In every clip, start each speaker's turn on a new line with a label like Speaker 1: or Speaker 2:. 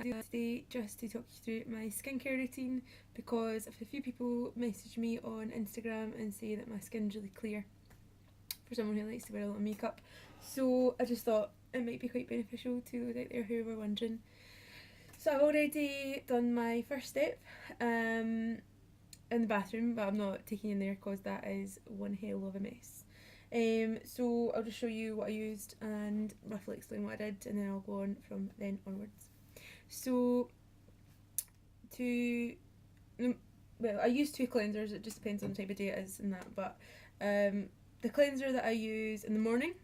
Speaker 1: video today just to talk you through my skincare routine, because I've had a few people message me on Instagram and say that my skin's really clear for someone who likes to wear a lot of makeup. So I just thought it might be quite beneficial to those out there who were wondering. So I've already done my first step in the bathroom, but I'm not taking in there because that is one hell of a mess. So I'll just show you what I used and roughly explain what I did, and then I'll go on from then onwards. So I use two cleansers, it just depends on the type of day it is and that, but the cleanser that I use in the morning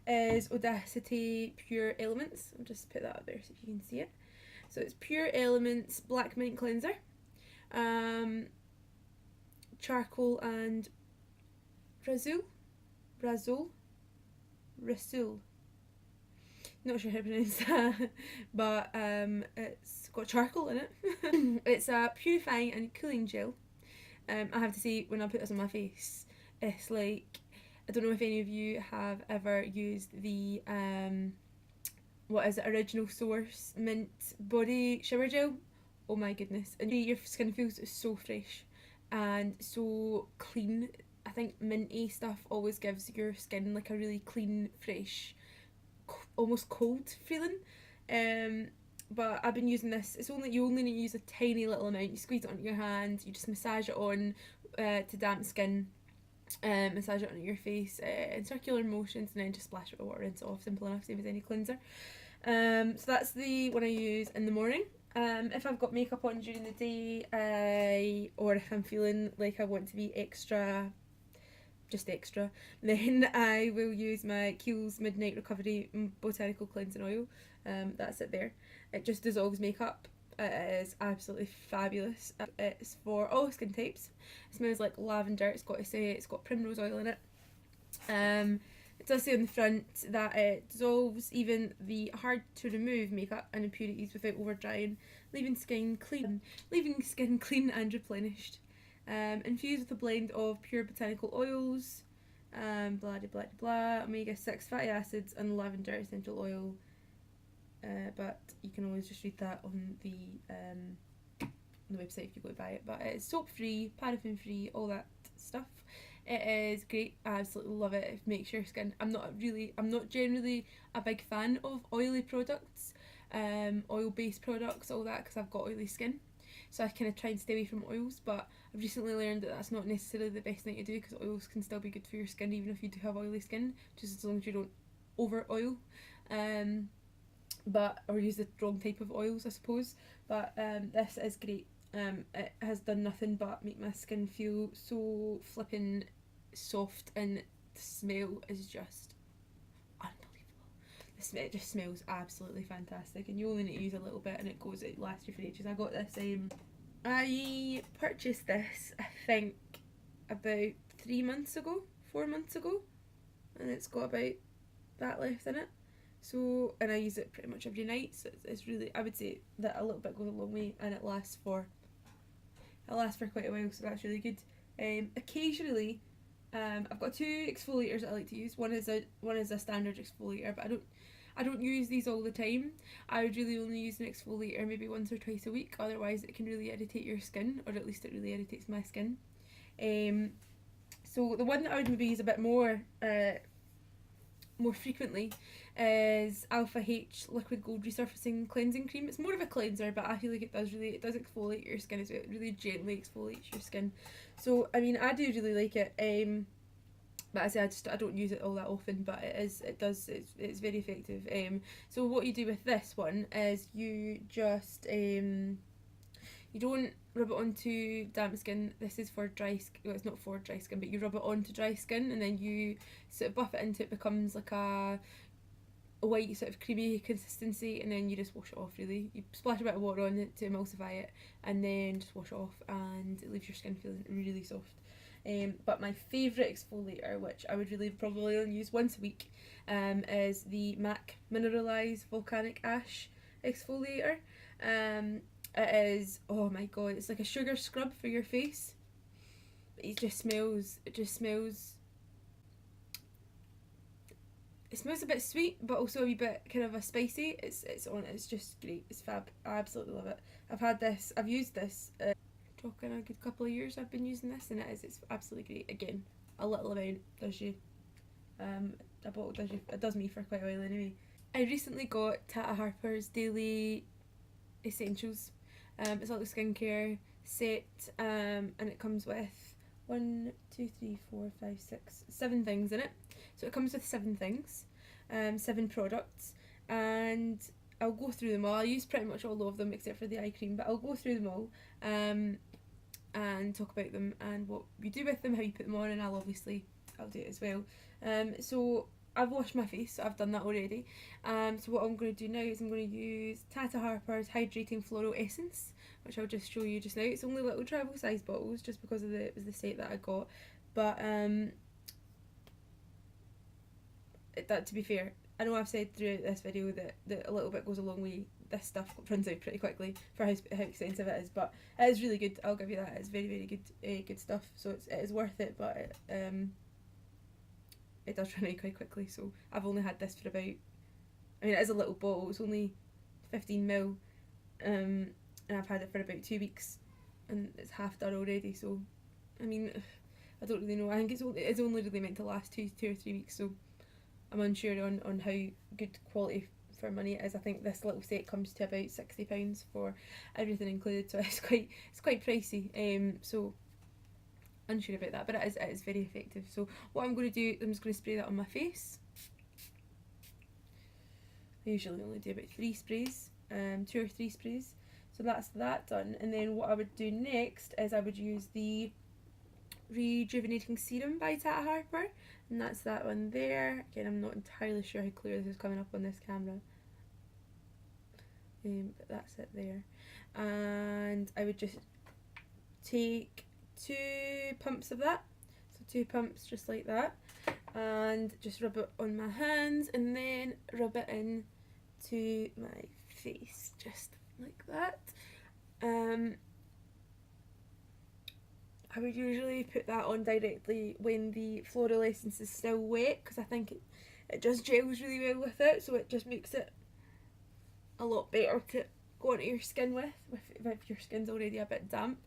Speaker 1: is Audacity Pure Elements. I'll just put that up there so you can see it. So it's Pure Elements Black Mint Cleanser, charcoal and Rasul. Not sure how to pronounce that, but it's got charcoal in it. It's a purifying and cooling gel. I have to say, when I put this on my face, it's like, I don't know if any of you have ever used the Original Source Mint Body Shower Gel. Oh my goodness, and your skin feels so fresh and so clean. I think minty stuff always gives your skin like a really clean, fresh, almost cold feeling. But I've been using this. You only need to use a tiny little amount. You squeeze it onto your hand, you just massage it on to damp skin, massage it onto your face in circular motions, and then just splash it with water, rinse it off. Simple enough, same as any cleanser. So that's the one I use in the morning. If I've got makeup on during the day, or if I'm feeling like I want to be extra, then I will use my Kiehl's Midnight Recovery Botanical Cleansing Oil. That's it there. It just dissolves makeup. It is absolutely fabulous. It's for all skin types. It smells like lavender. It's got primrose oil in it. It does say on the front that it dissolves even the hard to remove makeup and impurities without over drying, leaving skin clean and replenished. Infused with a blend of pure botanical oils, omega-6 fatty acids and lavender essential oil. But you can always just read that on the website if you go to buy it. But it's soap free, paraffin free, all that stuff. It is great. I absolutely love it. It makes your skin. I'm not generally a big fan of oily products, oil-based products, all that, because I've got oily skin. So I kind of try and stay away from oils, but I've recently learned that that's not necessarily the best thing to do, because oils can still be good for your skin even if you do have oily skin, just as long as you don't over oil, or use the wrong type of oils, I suppose. But this is great. It has done nothing but make my skin feel so flippin' soft, and the smell is just unbelievable. It just smells absolutely fantastic, and you only need to use a little bit and it lasts you for ages. I got this, I purchased this I think about 4 months ago, and it's got about that left in it. So, and I use it pretty much every night, so it's really, I would say that a little bit goes a long way, and it lasts for quite a while, so that's really good. Occasionally, I've got two exfoliators that I like to use. One is a standard exfoliator, but I don't use these all the time. I would really only use an exfoliator maybe once or twice a week, otherwise it can really irritate your skin, or at least it really irritates my skin. So the one that I would maybe use a bit more frequently is Alpha H Liquid Gold Resurfacing Cleansing Cream. It's more of a cleanser, but I feel like it does exfoliate your skin as well. It really gently exfoliates your skin. So I mean, I do really like it. But I say I don't use it all that often, but it's very effective. So what you do with this one is you just you don't rub it onto damp skin. This is for dry skin. Well, it's not for dry skin, but you rub it onto dry skin, and then you sort of buff it until it becomes like a white sort of creamy consistency, and then you just wash it off. Really, you splash a bit of water on it to emulsify it, and then just wash it off, and it leaves your skin feeling really soft. But my favourite exfoliator, which I would really probably only use once a week, is the MAC Mineralize Volcanic Ash exfoliator. It is, oh my god, it's like a sugar scrub for your face. It just smells it smells a bit sweet, but also a wee bit kind of a spicy. It's just great. It's fab. I absolutely love it. I've used this. Talking a good couple of years I've been using this, and it's absolutely great. Again, a little amount does you, a bottle does you, it does me for quite a while anyway. I recently got Tata Harper's Daily Essentials. It's a little skincare set, and it comes with 1, 2, 3, 4, 5, 6, 7 things in it. So it comes with 7 things, 7 products, and I'll go through them all. I'll use pretty much all of them except for the eye cream, but I'll go through them all, and talk about them and what you do with them, how you put them on, and I'll do it as well. So I've washed my face, so I've done that already. So what I'm going to do now is I'm going to use Tata Harper's Hydrating Floral Essence, which I'll just show you just now. It's only little travel size bottles just because it was the set that I got. But that, to be fair, I know I've said throughout this video that a little bit goes a long way. This stuff runs out pretty quickly for how expensive it is, but it is really good. I'll give you that. It's very, very good, good stuff. So it is worth it, but it does run out quite quickly. So I've only had this for about, I mean, it is a little bottle. It's only 15ml, and I've had it for about 2 weeks, and it's half done already. So, I mean, I don't really know. I think it's only really meant to last two or 3 weeks. So I'm unsure on how good quality for money it is. I think this little set comes to about £60 for everything included, so it's quite pricey. So unsure about that, but it is very effective. So what I'm going to do, I'm just going to spray that on my face. I usually only do about 3 sprays, 2 or 3 sprays. So that's that done, and then what I would do next is I would use the Rejuvenating Serum by Tata Harper, and that's that one there. Again, I'm not entirely sure how clear this is coming up on this camera, but that's it there. And I would just take 2 pumps of that, so 2 pumps just like that, and just rub it on my hands and then rub it in to my face just like that. I would usually put that on directly when the floral essence is still wet, because I think it just gels really well with it, so it just makes it a lot better to go onto your skin with if your skin's already a bit damp.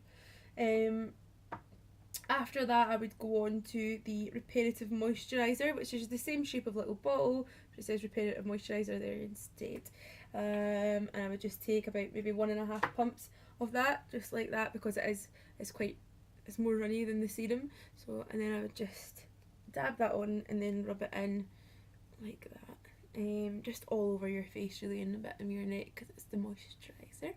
Speaker 1: After that, I would go on to the Reparative Moisturiser, which is the same shape of little bottle, but it says Reparative Moisturiser there instead. And I would just take about maybe 1.5 pumps of that, just like that, because it's more runny than the serum. So, and then I would just dab that on and then rub it in like that, just all over your face really, and a bit of your neck because it's the moisturiser.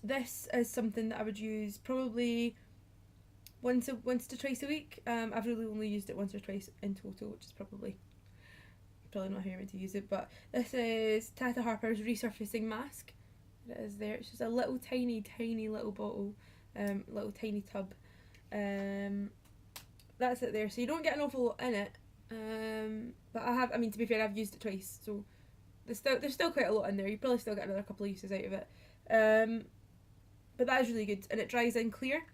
Speaker 1: This is something that I would use probably once to twice a week. I've really only used it once or twice in total, which is probably not how you're meant to use it. But this is Tata Harper's Resurfacing Mask. It is there. It's just a little tiny little bottle, little tiny tub. That's it there. So you don't get an awful lot in it. But I mean, to be fair, I've used it twice, so there's still quite a lot in there. You probably still get another couple of uses out of it. But that is really good, and it dries in clear.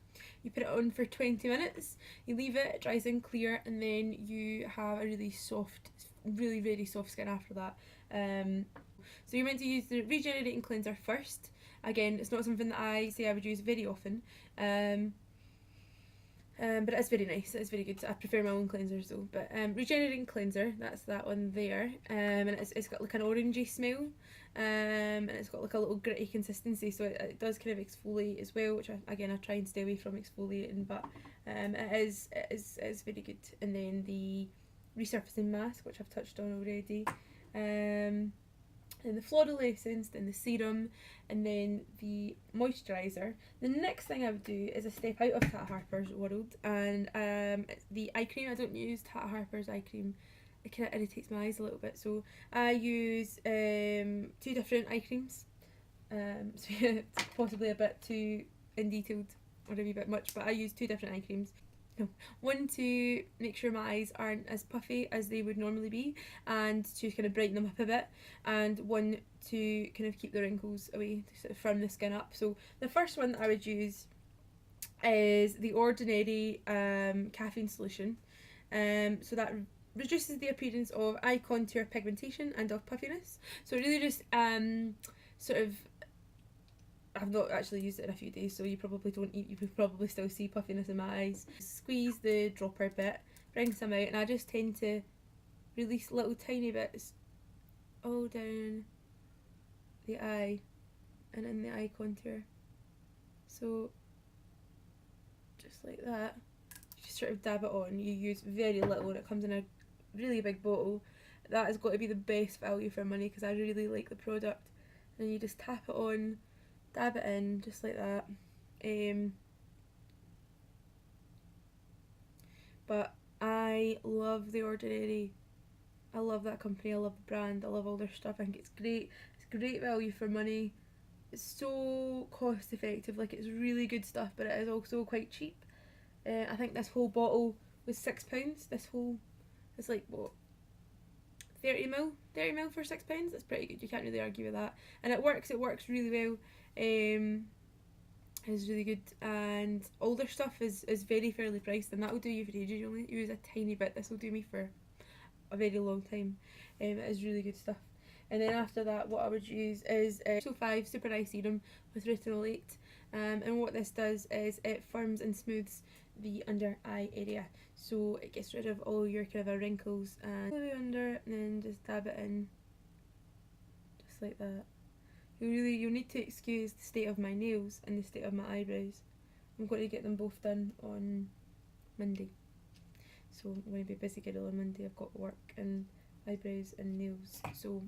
Speaker 1: You put it on for 20 minutes, you leave it, it dries in clear, and then you have a really soft, really, really soft skin after that. So you're meant to use the Regenerating Cleanser first. Again, it's not something that I say I would use very often, but it's very nice, it's very good. I prefer my own cleansers though. But Regenerating Cleanser, that's that one there, and it's got like an orangey smell, and it's got like a little gritty consistency, so it does kind of exfoliate as well, which I try and stay away from exfoliating, but it is very good. And then the Resurfacing Mask, which I've touched on already, then the floral essence, then the serum, and then the moisturiser. The next thing I would do is a step out of Tata Harper's world, and it's the eye cream. I don't use Tata Harper's eye cream. It kind of irritates my eyes a little bit, so I use 2 different eye creams. So yeah, it's possibly a bit too in detailed or a wee bit much, but I use 2 different eye creams. One to make sure my eyes aren't as puffy as they would normally be, and to kind of brighten them up a bit, and one to kind of keep the wrinkles away, to sort of firm the skin up. So the first one that I would use is the Ordinary caffeine solution. So that reduces the appearance of eye contour pigmentation and of puffiness. So it really just sort of, I've not actually used it in a few days, so you probably don't. You would probably still see puffiness in my eyes. Squeeze the dropper bit, bring some out, and I just tend to release little tiny bits all down the eye and in the eye contour. So just like that. You just sort of dab it on. You use very little, and it comes in a really big bottle. That has got to be the best value for money because I really like the product. And you just tap it on, dab it in just like that. But I love The Ordinary. I love that company, I love the brand, I love all their stuff. I think it's great. It's great value for money. It's so cost effective, like it's really good stuff, but it is also quite cheap. I think this whole bottle was £6. This whole, it's like what, 30ml for £6. That's pretty good. You can't really argue with that, and it works really well. It's really good, and all their stuff is very fairly priced, and that will do you for ages. You only use a tiny bit. This will do me for a very long time. It is really good stuff. And then after that, what I would use is Accio 5 Super Eye Serum with retinolate. And what this does is it firms and smooths the under eye area, so it gets rid of all your kind of wrinkles and all the way under, and then just dab it in just like that. You'll need to excuse the state of my nails and the state of my eyebrows. I'm going to get them both done on Monday, so I'm going to be a busy girl on Monday. I've got work and eyebrows and nails, so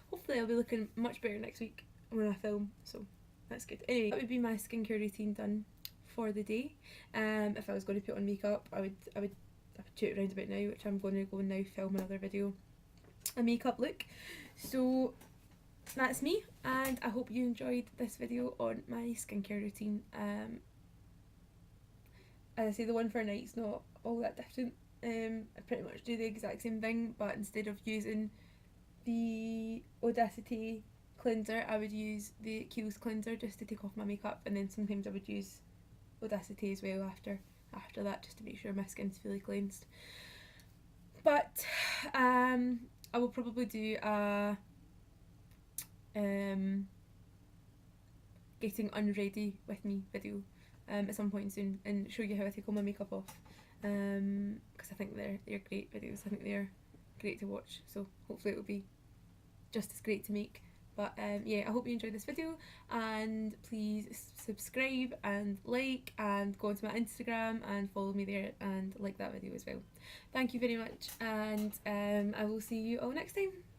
Speaker 1: hopefully I'll be looking much better next week when I film, so that's good. Anyway, that would be my skincare routine done for the day. If I was going to put on makeup, I would do it around about now, which I'm going to go now film another video, a makeup look. So that's me, and I hope you enjoyed this video on my skincare routine. As I say, the one for night's not all that different. I pretty much do the exact same thing, but instead of using the Audacity cleanser, I would use the Kiehl's cleanser just to take off my makeup, and then sometimes I would use Audacity as well after that, just to make sure my skin's fully cleansed. But I will probably do a getting unready with me video at some point soon, and show you how I take all my makeup off, because I think they're great videos. I think they're great to watch, so hopefully it will be just as great to make. But yeah, I hope you enjoyed this video, and please subscribe and like, and go onto my Instagram and follow me there and like that video as well. Thank you very much, and I will see you all next time.